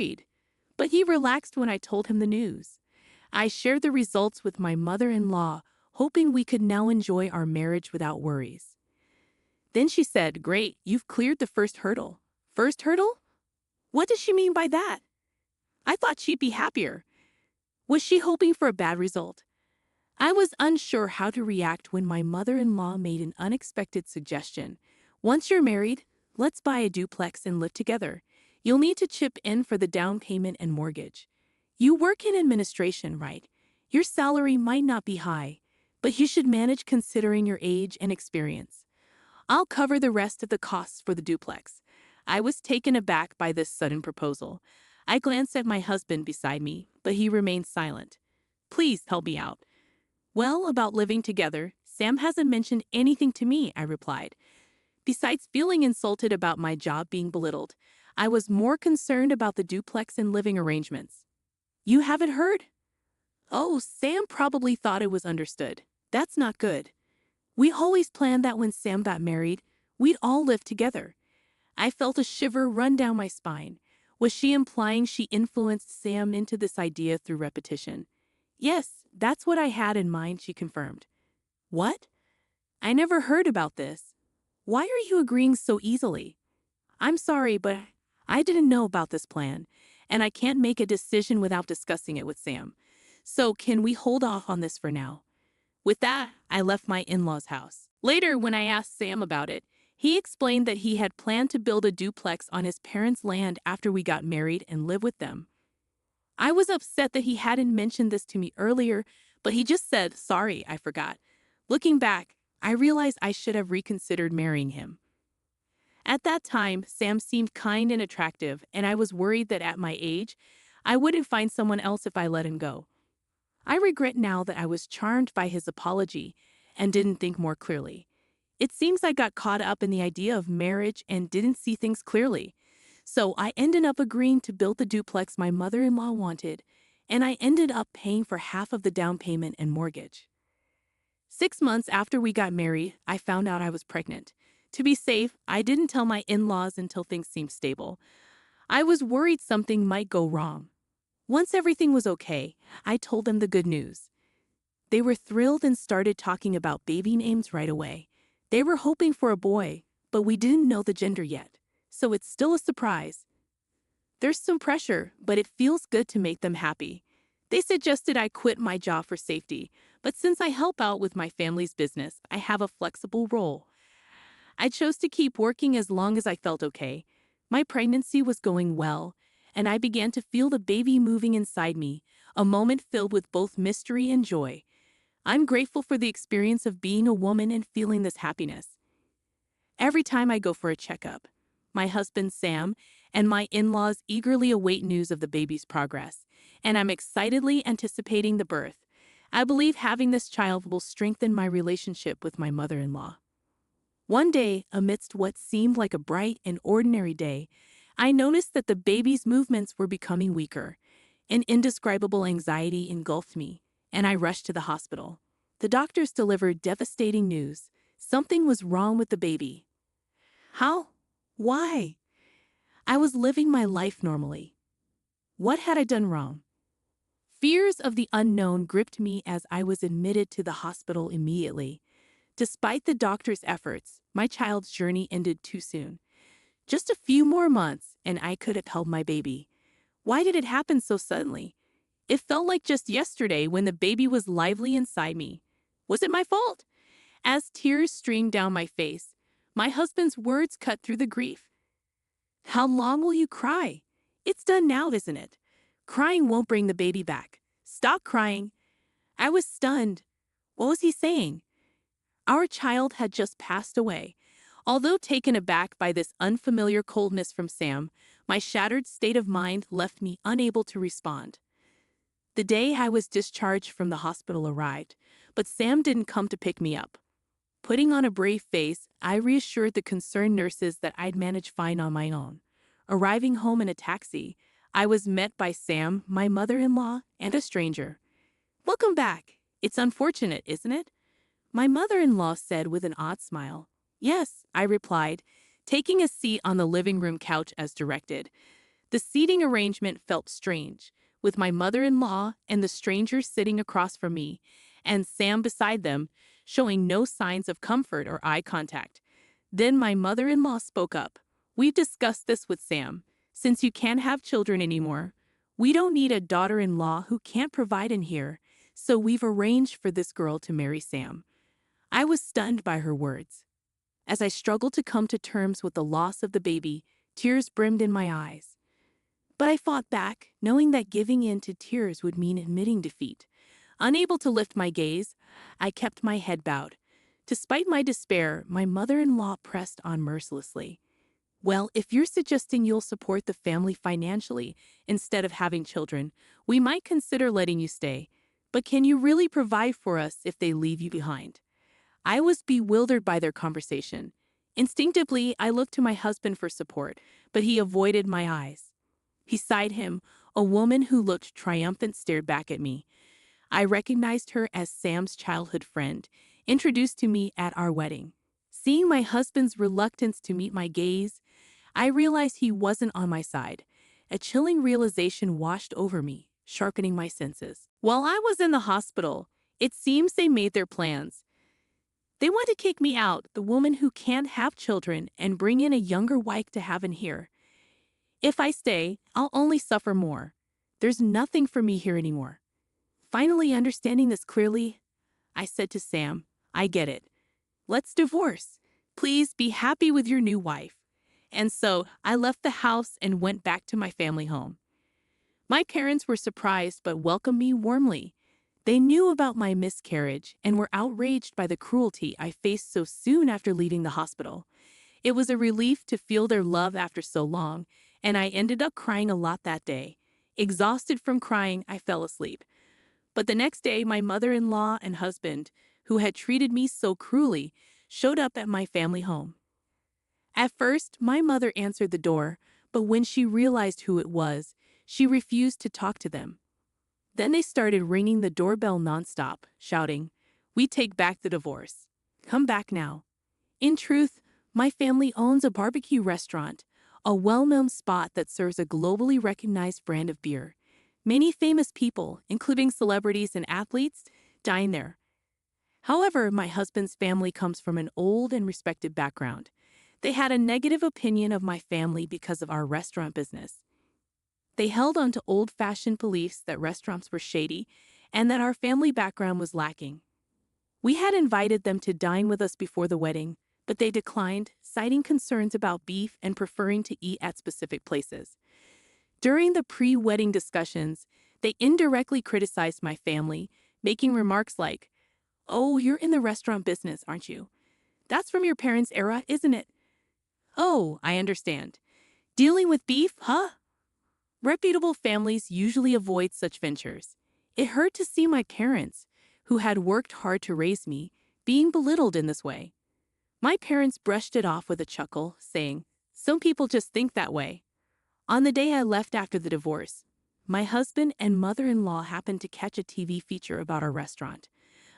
worried. But he relaxed when I told him the news. I shared the results with my mother-in-law, hoping we could now enjoy our marriage without worries. Then she said, "Great, you've cleared the first hurdle." First hurdle? What does she mean by that? I thought she'd be happier. Was she hoping for a bad result? I was unsure how to react when my mother-in-law made an unexpected suggestion. "Once you're married, let's buy a duplex and live together. You'll need to chip in for the down payment and mortgage. You work in administration, right? Your salary might not be high, but you should manage considering your age and experience. I'll cover the rest of the costs for the duplex." I was taken aback by this sudden proposal. I glanced at my husband beside me, but he remained silent. "Please help me out." "Well, about living together, Sam hasn't mentioned anything to me," I replied. Besides feeling insulted about my job being belittled, I was more concerned about the duplex and living arrangements. "You haven't heard?" "Oh, Sam probably thought it was understood. That's not good. We always planned that when Sam got married, we'd all live together." I felt a shiver run down my spine. Was she implying she influenced Sam into this idea through repetition? "Yes, that's what I had in mind," she confirmed. "What? I never heard about this. Why are you agreeing so easily?" "I'm sorry, but I didn't know about this plan, and I can't make a decision without discussing it with Sam. So can we hold off on this for now?" With that, I left my in-laws' house. Later, when I asked Sam about it, he explained that he had planned to build a duplex on his parents' land after we got married and live with them. I was upset that he hadn't mentioned this to me earlier, but he just said, "Sorry, I forgot." Looking back, I realized I should have reconsidered marrying him. At that time, Sam seemed kind and attractive, and I was worried that at my age, I wouldn't find someone else if I let him go. I regret now that I was charmed by his apology and didn't think more clearly. It seems I got caught up in the idea of marriage and didn't see things clearly. So I ended up agreeing to build the duplex my mother-in-law wanted, and I ended up paying for half of the down payment and mortgage. 6 months after we got married, I found out I was pregnant. To be safe, I didn't tell my in-laws until things seemed stable. I was worried something might go wrong. Once everything was okay, I told them the good news. They were thrilled and started talking about baby names right away. They were hoping for a boy, but we didn't know the gender yet, so it's still a surprise. There's some pressure, but it feels good to make them happy. They suggested I quit my job for safety, but since I help out with my family's business, I have a flexible role. I chose to keep working as long as I felt okay. My pregnancy was going well, and I began to feel the baby moving inside me, a moment filled with both mystery and joy. I'm grateful for the experience of being a woman and feeling this happiness. Every time I go for a checkup, my husband Sam and my in-laws eagerly await news of the baby's progress, and I'm excitedly anticipating the birth. I believe having this child will strengthen my relationship with my mother-in-law. One day, amidst what seemed like a bright and ordinary day, I noticed that the baby's movements were becoming weaker. An indescribable anxiety engulfed me, and I rushed to the hospital. The doctors delivered devastating news. Something was wrong with the baby. How? Why? I was living my life normally. What had I done wrong? Fears of the unknown gripped me as I was admitted to the hospital immediately. Despite the doctor's efforts, my child's journey ended too soon. Just a few more months, and I could have held my baby. Why did it happen so suddenly? It felt like just yesterday when the baby was lively inside me. Was it my fault? As tears streamed down my face, my husband's words cut through the grief. "How long will you cry? It's done now, isn't it? Crying won't bring the baby back. Stop crying." I was stunned. What was he saying? Our child had just passed away. Although taken aback by this unfamiliar coldness from Sam, my shattered state of mind left me unable to respond. The day I was discharged from the hospital arrived, but Sam didn't come to pick me up. Putting on a brave face, I reassured the concerned nurses that I'd manage fine on my own. Arriving home in a taxi, I was met by Sam, my mother-in-law, and a stranger. "Welcome back. It's unfortunate, isn't it?" my mother-in-law said with an odd smile. "Yes," I replied, taking a seat on the living room couch as directed. The seating arrangement felt strange, with my mother-in-law and the stranger sitting across from me, and Sam beside them, showing no signs of comfort or eye contact. Then my mother-in-law spoke up. "We've discussed this with Sam. Since you can't have children anymore, we don't need a daughter-in-law who can't provide in here, so we've arranged for this girl to marry Sam." I was stunned by her words. As I struggled to come to terms with the loss of the baby, tears brimmed in my eyes. But I fought back, knowing that giving in to tears would mean admitting defeat. Unable to lift my gaze, I kept my head bowed. Despite my despair, my mother-in-law pressed on mercilessly. "Well, if you're suggesting you'll support the family financially instead of having children, we might consider letting you stay. But can you really provide for us if they leave you behind?" I was bewildered by their conversation. Instinctively, I looked to my husband for support, but he avoided my eyes. Beside him, a woman who looked triumphant stared back at me. I recognized her as Sam's childhood friend, introduced to me at our wedding. Seeing my husband's reluctance to meet my gaze, I realized he wasn't on my side. A chilling realization washed over me, sharpening my senses. While I was in the hospital, it seems they made their plans. They want to kick me out, the woman who can't have children, and bring in a younger wife to have in here. If I stay, I'll only suffer more. There's nothing for me here anymore. Finally understanding this clearly, I said to Sam, "I get it. Let's divorce. Please be happy with your new wife." And so I left the house and went back to my family home. My parents were surprised but welcomed me warmly. They knew about my miscarriage and were outraged by the cruelty I faced so soon after leaving the hospital. It was a relief to feel their love after so long, and I ended up crying a lot that day. Exhausted from crying, I fell asleep. But the next day, my mother-in-law and husband, who had treated me so cruelly, showed up at my family home. At first, my mother answered the door, but when she realized who it was, she refused to talk to them. Then they started ringing the doorbell nonstop, shouting, "We take back the divorce. Come back now." In truth, my family owns a barbecue restaurant, a well-known spot that serves a globally recognized brand of beer. Many famous people, including celebrities and athletes, dine there. However, my husband's family comes from an old and respected background. They had a negative opinion of my family because of our restaurant business. They held on to old-fashioned beliefs that restaurants were shady and that our family background was lacking. We had invited them to dine with us before the wedding, but they declined, citing concerns about beef and preferring to eat at specific places. During the pre-wedding discussions, they indirectly criticized my family, making remarks like, "Oh, you're in the restaurant business, aren't you? That's from your parents' era, isn't it? Oh, I understand. Dealing with beef, huh?" Reputable families usually avoid such ventures. It hurt to see my parents, who had worked hard to raise me, being belittled in this way. My parents brushed it off with a chuckle, saying, "Some people just think that way." On the day I left after the divorce, my husband and mother-in-law happened to catch a TV feature about our restaurant.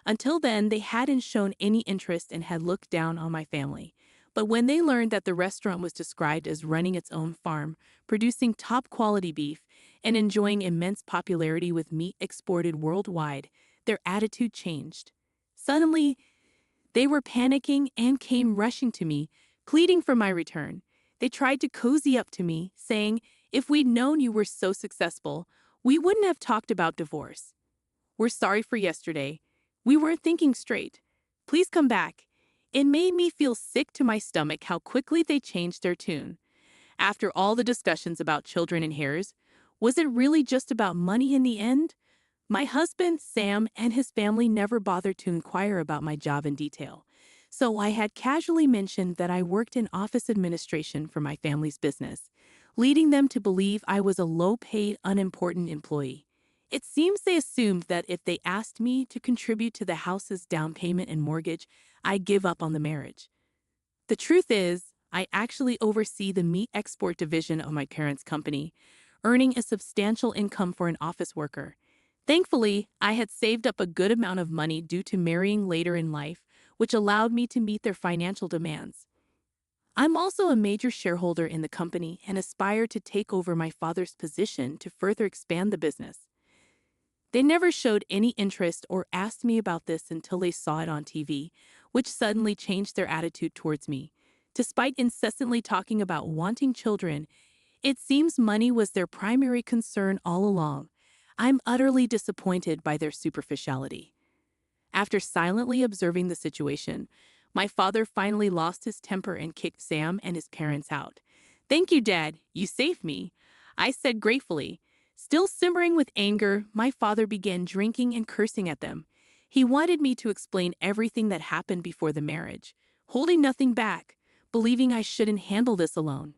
Until then, they hadn't shown any interest and had looked down on my family. But when they learned that the restaurant was described as running its own farm, producing top-quality beef, and enjoying immense popularity with meat exported worldwide, their attitude changed. Suddenly, they were panicking and came rushing to me, pleading for my return. They tried to cozy up to me, saying, "If we'd known you were so successful, we wouldn't have talked about divorce. We're sorry for yesterday. We weren't thinking straight. Please come back." It made me feel sick to my stomach how quickly they changed their tune. After all the discussions about children and heirs, was it really just about money in the end? My husband, Sam, and his family never bothered to inquire about my job in detail, so I had casually mentioned that I worked in office administration for my family's business, leading them to believe I was a low-paid, unimportant employee. It seems they assumed that if they asked me to contribute to the house's down payment and mortgage, I'd give up on the marriage. The truth is, I actually oversee the meat export division of my parents' company, earning a substantial income for an office worker. Thankfully, I had saved up a good amount of money due to marrying later in life, which allowed me to meet their financial demands. I'm also a major shareholder in the company and aspire to take over my father's position to further expand the business. They never showed any interest or asked me about this until they saw it on TV, which suddenly changed their attitude towards me. Despite incessantly talking about wanting children, it seems money was their primary concern all along. I'm utterly disappointed by their superficiality. After silently observing the situation, my father finally lost his temper and kicked Sam and his parents out. "Thank you, Dad. You saved me," I said gratefully. Still simmering with anger, my father began drinking and cursing at them. He wanted me to explain everything that happened before the marriage, holding nothing back, believing I shouldn't handle this alone.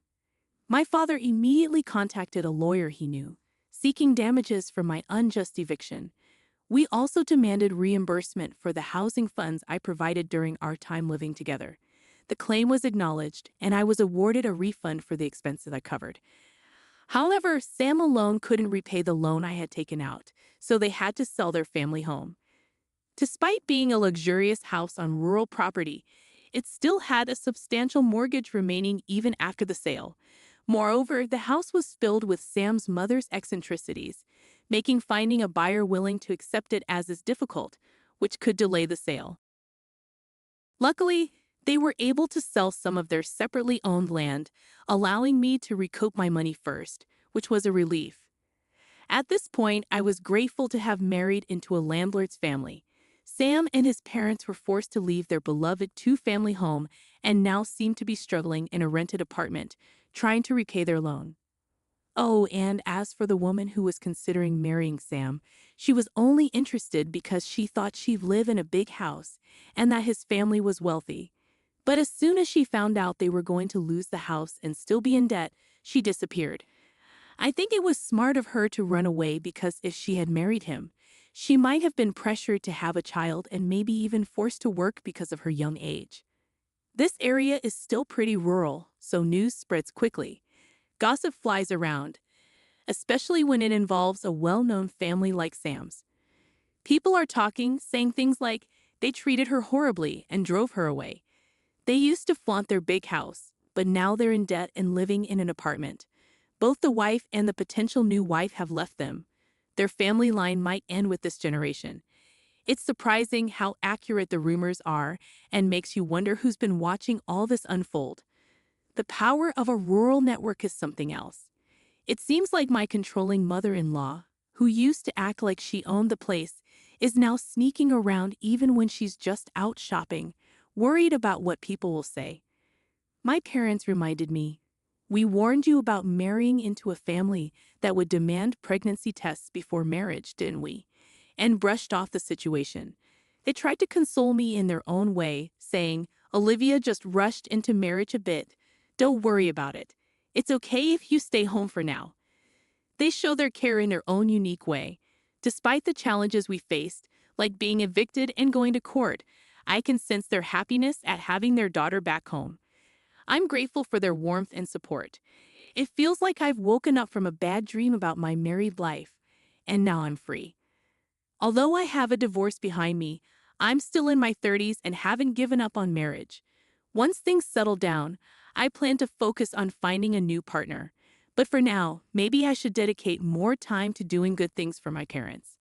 My father immediately contacted a lawyer he knew, seeking damages for my unjust eviction. We also demanded reimbursement for the housing funds I provided during our time living together. The claim was acknowledged, and I was awarded a refund for the expenses I covered. However, Sam alone couldn't repay the loan I had taken out, so they had to sell their family home. Despite being a luxurious house on rural property, it still had a substantial mortgage remaining even after the sale. Moreover, the house was filled with Sam's mother's eccentricities, making finding a buyer willing to accept it as difficult, which could delay the sale. Luckily, they were able to sell some of their separately owned land, allowing me to recoup my money first, which was a relief. At this point, I was grateful to have married into a landlord's family. Sam and his parents were forced to leave their beloved two-family home and now seemed to be struggling in a rented apartment, trying to repay their loan. Oh, and as for the woman who was considering marrying Sam, she was only interested because she thought she'd live in a big house and that his family was wealthy. But as soon as she found out they were going to lose the house and still be in debt, she disappeared. I think it was smart of her to run away because if she had married him, she might have been pressured to have a child and maybe even forced to work because of her young age. This area is still pretty rural, so news spreads quickly. Gossip flies around, especially when it involves a well-known family like Sam's. People are talking, saying things like they treated her horribly and drove her away. They used to flaunt their big house, but now they're in debt and living in an apartment. Both the wife and the potential new wife have left them. Their family line might end with this generation. It's surprising how accurate the rumors are and makes you wonder who's been watching all this unfold. The power of a rural network is something else. It seems like my controlling mother-in-law, who used to act like she owned the place, is now sneaking around even when she's just out shopping, worried about what people will say. My parents reminded me, "We warned you about marrying into a family that would demand pregnancy tests before marriage, didn't we?" And brushed off the situation. They tried to console me in their own way, saying, "Olivia just rushed into marriage a bit. Don't worry about it. It's okay if you stay home for now." They show their care in their own unique way. Despite the challenges we faced, like being evicted and going to court, I can sense their happiness at having their daughter back home. I'm grateful for their warmth and support. It feels like I've woken up from a bad dream about my married life, and now I'm free. Although I have a divorce behind me, I'm still in my 30s and haven't given up on marriage. Once things settle down, I plan to focus on finding a new partner. But for now, maybe I should dedicate more time to doing good things for my parents.